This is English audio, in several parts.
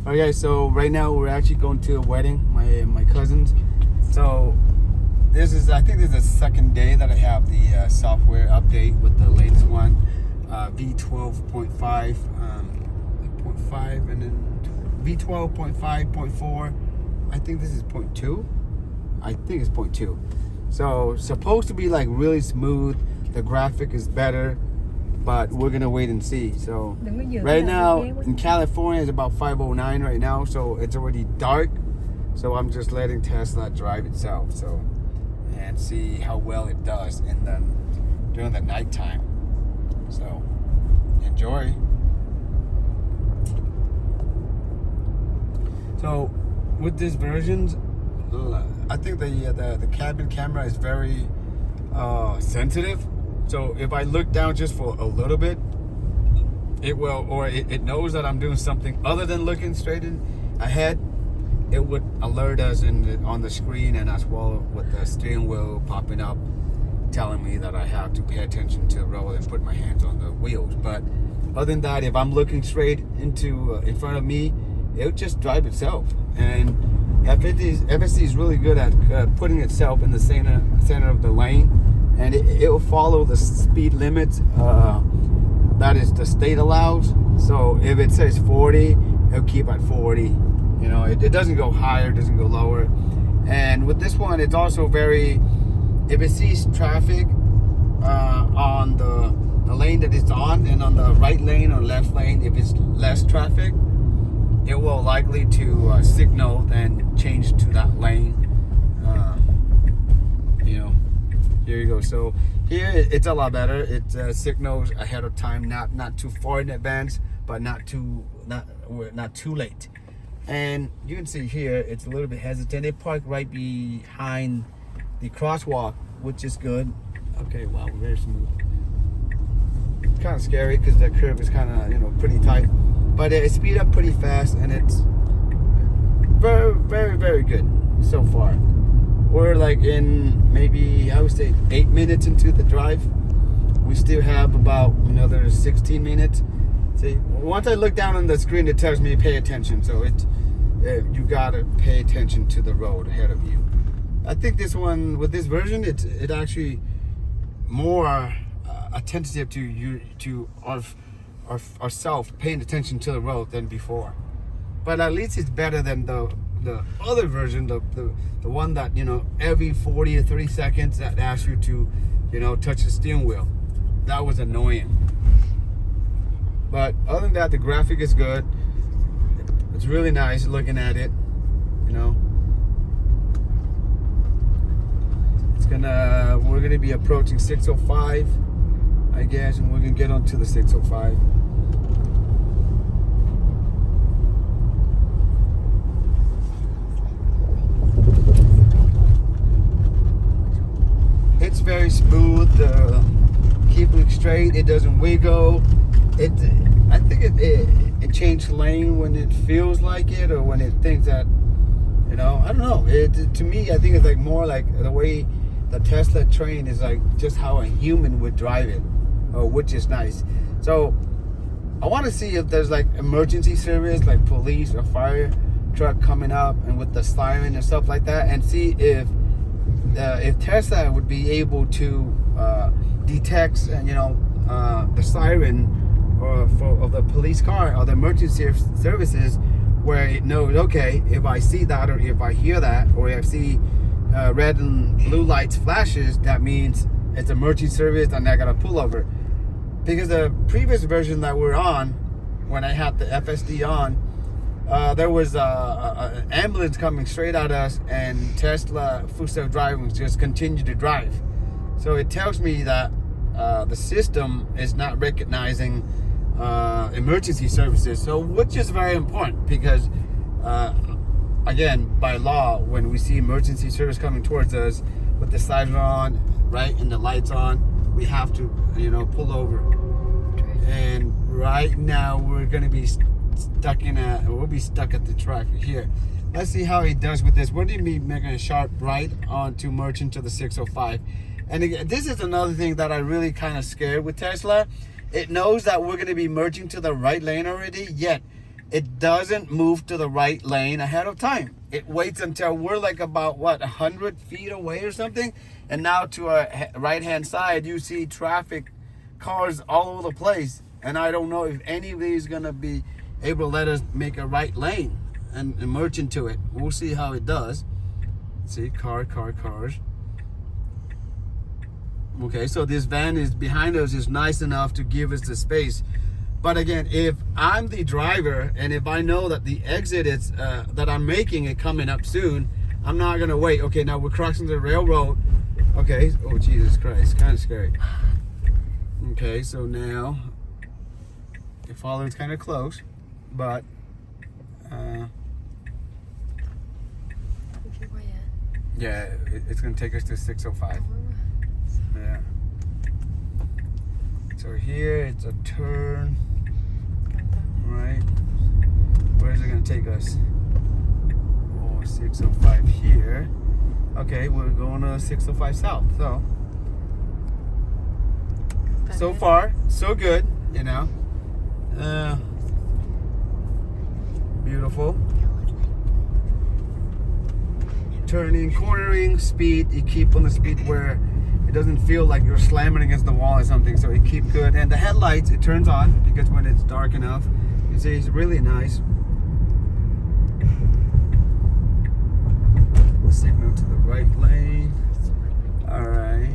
Okay, so right now we're actually going to a wedding, my cousin's. So I think this is the second day that I have the software update with the latest one, V12.5, 0.5, and then V12.5.4. I think this is 0.2. I think it's 0.2. So supposed to be like really smooth. The graphic is better, but we're gonna wait and see. So right now in California it's about 5:09 right now, so it's already dark. So I'm just letting Tesla drive itself, and see how well it does during the nighttime. So enjoy. So with these versions, I think the cabin camera is very sensitive. So if I look down just for a little bit, it knows that I'm doing something other than looking straight ahead. It would alert us on the screen, and as well with the steering wheel popping up, telling me that I have to pay attention to the road and put my hands on the wheels. But other than that, if I'm looking straight in front of me, it'll just drive itself. And FSD is really good at putting itself in the center of the lane. And it will follow the speed limits that is the state allows. So if it says 40, it'll keep at 40. You know, it doesn't go higher, it doesn't go lower. And with this one, it's also if it sees traffic on the lane that it's on, and on the right lane or left lane, if it's less traffic, it will likely to signal and change to that lane. Here you go. So here it's a lot better. It signals ahead of time, not too far in advance, but not too late. And you can see here it's a little bit hesitant. It parked right behind the crosswalk, which is good. Okay, wow, very smooth. It's kind of scary because the curve is kind of pretty tight, but it speed up pretty fast, and it's very, very, very good so far. We're like in maybe, I would say, 8 minutes into the drive. We still have about another 16 minutes. See, once I look down on the screen, it tells me pay attention. So you gotta pay attention to the road ahead of you. I think this one, with this version, it actually more attentive to ourselves paying attention to the road than before. But at least it's better than the other version, the one that every 40 or 30 seconds that asks you to touch the steering wheel. That was annoying. But other than that, the graphic is good. It's really nice looking at it. We're gonna be approaching 605, I guess, and we're gonna get onto the 605. It's very smooth. Keeping straight. It doesn't wiggle. I think it changed lane when it feels like it, or when it thinks that I don't know. To me, I think it's like more like the way the Tesla train is, like just how a human would drive it, which is nice. So I want to see if there's like emergency service, like police or fire truck coming up, and with the siren and stuff like that, and see if Tesla would be able to detect, the siren of the police car or the emergency services, where it knows, okay, if I see that, or if I hear that, or if I see red and blue lights flashes, that means it's emergency service and I gotta pull over. Because the previous version that we're on, when I had the FSD on, there was an ambulance coming straight at us, and Tesla full self-driving just continued to drive. So it tells me that the system is not recognizing emergency services, so which is very important, because again, by law, when we see emergency service coming towards us with the siren on, right, and the lights on, we have to pull over. And right now we're gonna be we'll be stuck at the traffic here. Let's see how he does with this. We're gonna be making a sharp right on to merge into the 605. And again, this is another thing that I really kind of scared with Tesla. It knows that we're gonna be merging to the right lane already, yet it doesn't move to the right lane ahead of time. It waits until we're like about, what, 100 feet away or something. And now to our right-hand side, you see traffic, cars all over the place. And I don't know if any of these going to be able to let us make a right lane and merge into it. We'll see how it does. See, cars. Okay, so this van is behind us, is nice enough to give us the space. But again, if I'm the driver and if I know that the exit is that I'm making it coming up soon, I'm not gonna wait. Okay, now we're crossing the railroad. Okay, oh Jesus Christ, kind of scary. Okay, so now the following's kind of close, but yeah, it's gonna take us to 605. Yeah. So here it's a turn. Right. Where's it gonna take us? Oh, 605 here. Okay, we're going to 605 south. So far, so good, you know. Beautiful. Turning, cornering, speed. You keep on the speed where it doesn't feel like you're slamming against the wall or something, so it keeps good. And the headlights, it turns on because when it's dark enough, you see it's really nice. Signal to the right lane. Alright.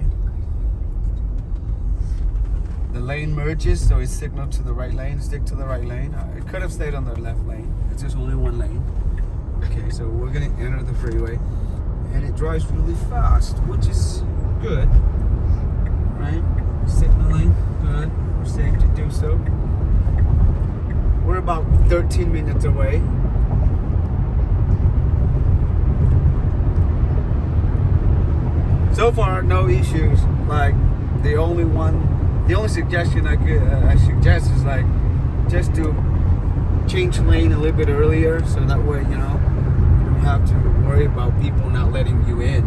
The lane merges, so it's signal to the right lane. Stick to the right lane. It could have stayed on the left lane. It's just only one lane. Okay, so we're gonna enter the freeway. And it drives really fast, which is good. Right? Signaling, good. We're safe to do so. We're about 13 minutes away. So far, no issues. Like the only suggestion I suggest is like just to change lane a little bit earlier, so that way you don't have to worry about people not letting you in.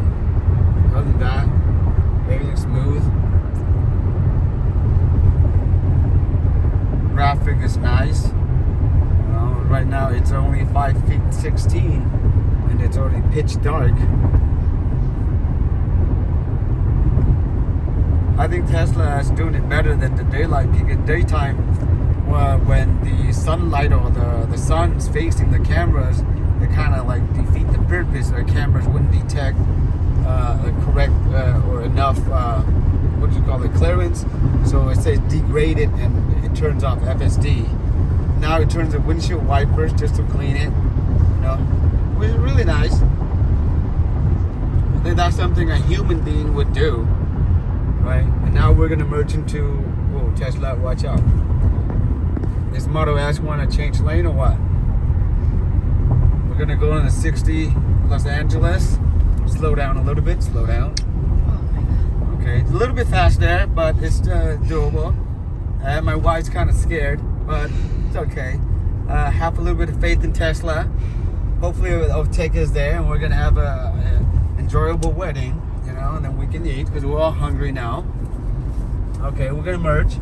Other than that, everything's smooth. Graphic is nice. Right now it's only 5 feet 16 and it's already pitch dark. I think Tesla is doing it better than the daylight, because daytime, when the sunlight or the sun's facing the cameras, they kind of like defeat the purpose. The cameras wouldn't detect the correct or enough clearance, so it says degraded and it turns off FSD. Now it turns the windshield wipers just to clean it, which is really nice. I think that's something a human being would do. Right, and now we're gonna merge into, whoa, Tesla, watch out. This Model S want to change lane or what? We're gonna go in the 60 Los Angeles. Slow down a little bit, slow down. Okay, it's a little bit fast there, but it's doable. My wife's kind of scared, but it's okay. Have a little bit of faith in Tesla. Hopefully it'll take us there and we're gonna have an enjoyable wedding. And then we can eat because we're all hungry now. Okay, we're gonna merge.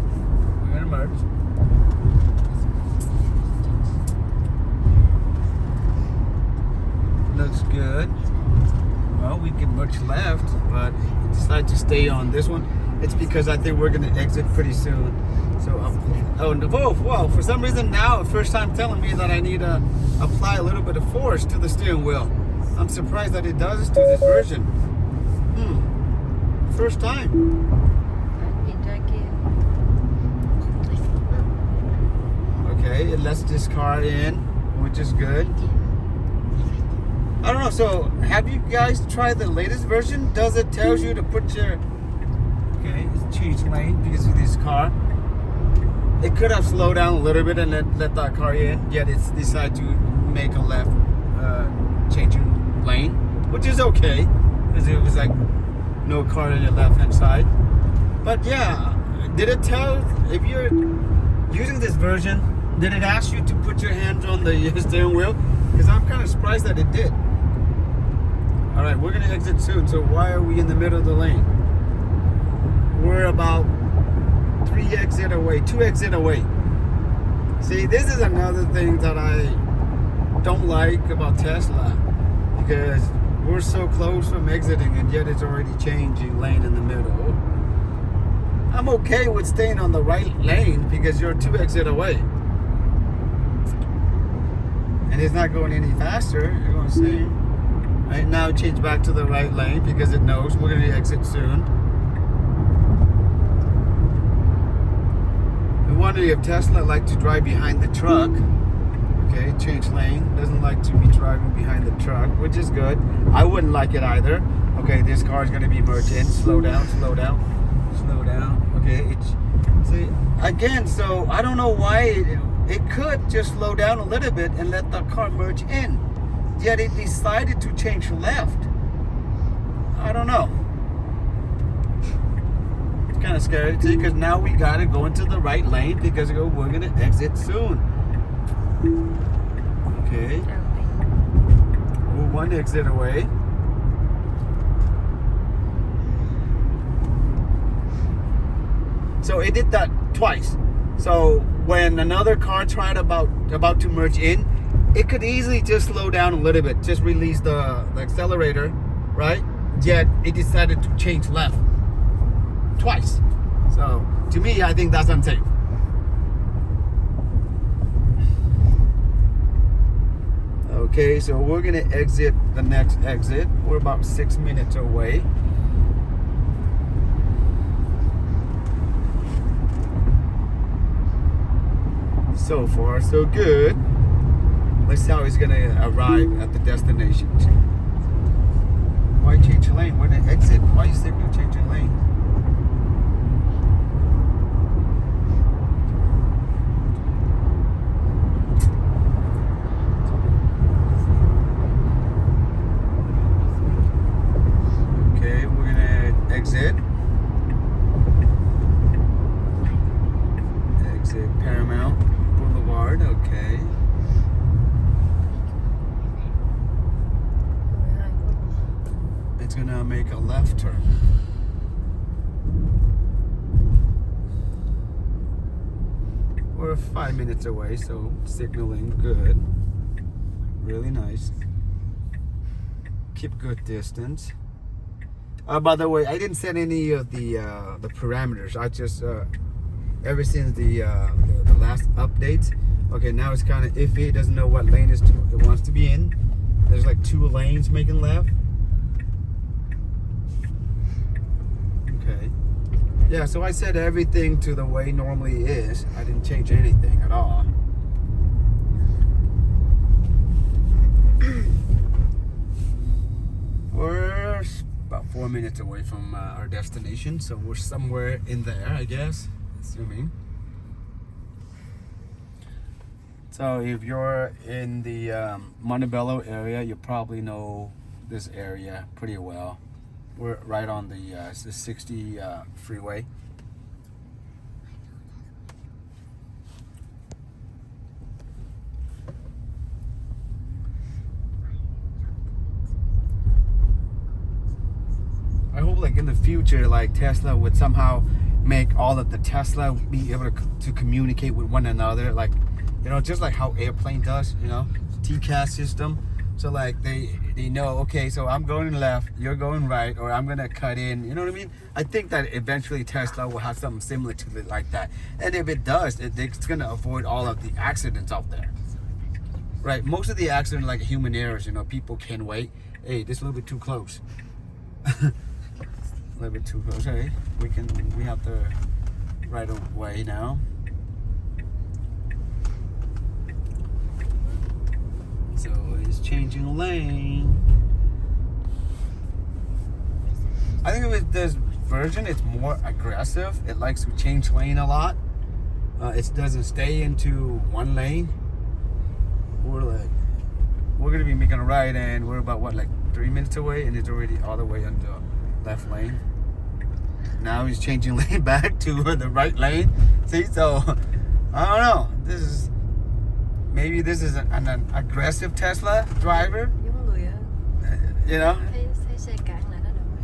Looks good. Well, we can merge left, but decide to stay on this one. It's because I think we're gonna exit pretty soon. So, whoa! For some reason now, first time telling me that I need to apply a little bit of force to the steering wheel. I'm surprised that it does to this version. First time. Okay, it lets this car in, which is good. I don't know, so have you guys tried the latest version? Does it tell you to put your... Okay, it's change lane because of this car. It could have slowed down a little bit and let that car in, yet it's decided to make a left changing lane, which is okay, because it was like no car on your left hand side. But yeah, did it tell, if you're using this version, did it ask you to put your hands on the steering wheel? Because I'm kind of surprised that it did. All right, we're gonna exit soon, so why are we in the middle of the lane? We're about 2 exit away. See, this is another thing that I don't like about Tesla, because we're so close from exiting and yet it's already changing lane in the middle. I'm okay with staying on the right lane because you're 2 exit away. And it's not going any faster, you're going to see. Right now change back to the right lane because it knows we're going to exit soon. I wonder if Tesla like to drive behind the truck. Okay, change lane. Doesn't like to be driving behind the truck, which is good. I wouldn't like it either. Okay, this car is going to be merged in. Slow down, slow down, slow down. Okay, see, again, so I don't know why it could just slow down a little bit and let the car merge in. Yet it decided to change left. I don't know. It's kind of scary to see, because now we got to go into the right lane because we're going to exit soon. Okay. We're 1 exit away. So it did that twice. So when another car tried about to merge in, it could easily just slow down a little bit, just release the accelerator, right? Yet it decided to change left twice. So to me, I think that's unsafe. Okay, so we're gonna exit the next exit. We're about 6 minutes away. So far, so good. Let's see how he's gonna arrive at the destination. Why change lane? We're gonna exit. Why you signal changing lane? Okay, we're gonna exit. Exit Paramount Boulevard. Okay. It's gonna make a left turn. We're 5 minutes away, so signaling good. Really nice. Keep good distance. By the way, I didn't set any of the parameters. I just ever since the last updates. Okay, now it's kind of iffy. It doesn't know what lane it wants to be in. There's like 2 lanes making left. Okay. Yeah, so I set everything to the way normally is. I didn't change anything at all. We're about 4 minutes away from our destination, so we're somewhere in there, I guess, assuming. So if you're in the Montebello area, you probably know this area pretty well. We're right on the 60 freeway. I hope like in the future, like Tesla would somehow make all of the Tesla be able to communicate with one another, like, you know, just like how airplane does, you know, TCAS system. So like they know, okay, so I'm going left, you're going right, or I'm gonna cut in, you know what I mean? I think that eventually Tesla will have something similar to it like that. And if it does, it's gonna avoid all of the accidents out there. Right, most of the accidents like human errors, you know, people can wait. Hey, this is a little bit too close. A little bit too close. Hey, we have the right of way now. So it's changing lane. I think with this version, it's more aggressive. It likes to change lane a lot. It doesn't stay into one lane. We're gonna be making a right, and we're about what, like 3 minutes away, and it's already all the way on the left lane. Now he's changing lane back to the right lane. See, so I don't know. Maybe this is an aggressive Tesla driver. You know?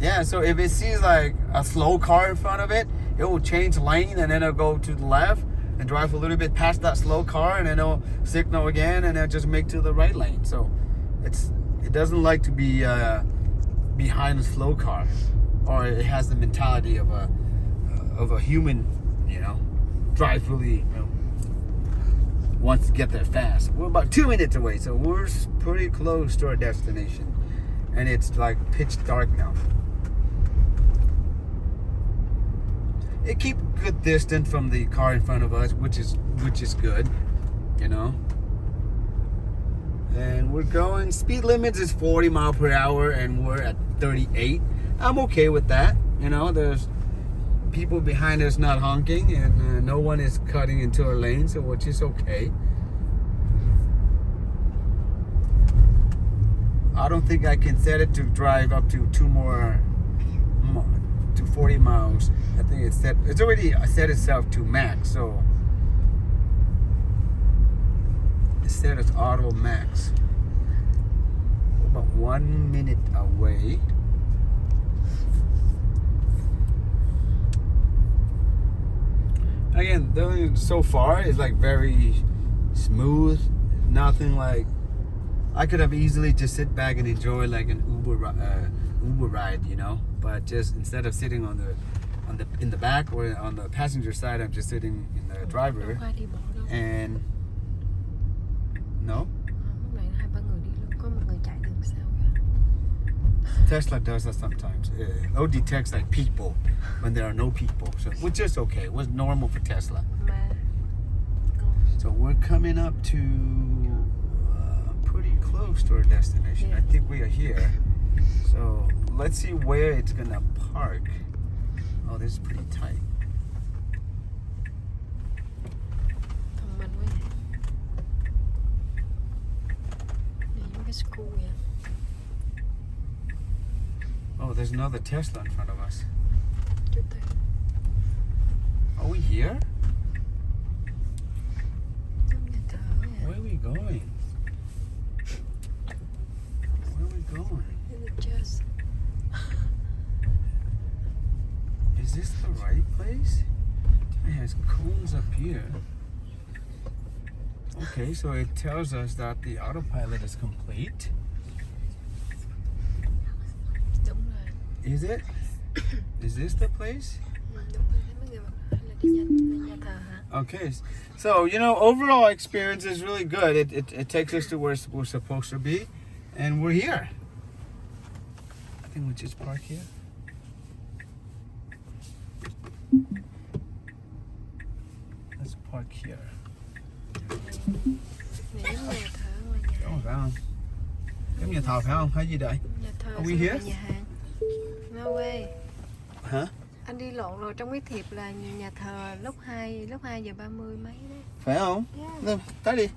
Yeah, so if it sees like a slow car in front of it, it will change lane and then it'll go to the left. and drive a little bit past that slow car, and then it'll signal again, and then just make to the right lane. So it doesn't like to be behind a slow car, or it has the mentality of a human, you know, drive really, you know, wants to get there fast. We're about 2 minutes away, so we're pretty close to our destination, and it's like pitch dark now. It keeps good distance from the car in front of us, which is good, you know. And we're going, speed limits is 40 miles per hour, and we're at 38. I'm okay with that, you know. There's people behind us not honking, and no one is cutting into our lane, so which is okay. I don't think I can set it to drive up to 40 miles. I think it's already set itself to max, so it's set as auto max. We're about 1 minute away. Again, so far is like very smooth. Nothing like, I could have easily just sit back and enjoy like an Uber ride, you know. But just instead of sitting in the back or on the passenger side, I'm just sitting in the driver. And no. Tesla does that sometimes. It'll detect like people when there are no people, so which is okay. It was normal for Tesla. So we're coming up to pretty close to our destination. I think we are here. So let's see where it's gonna park. Oh, this is pretty tight. Oh, there's another Tesla in front of us. Are we here? Where are we going? Where are we going? Is this the right place? It has cones up here. Okay, so it tells us that the autopilot is complete. Is it? Is this the place? Okay, so you know, overall experience is really good. It takes us to where we're supposed to be, and we're here. I think we just park here. Let's park here. Đúng phải không? Cái nhà thờ phải không? Hay gì đây? Are we here? No way. Hả? Anh đi lộn rồi, trong cái thiệp là nhà thờ lúc 2 giờ 30 mấy đấy. Phải không? Yeah. Tới đi.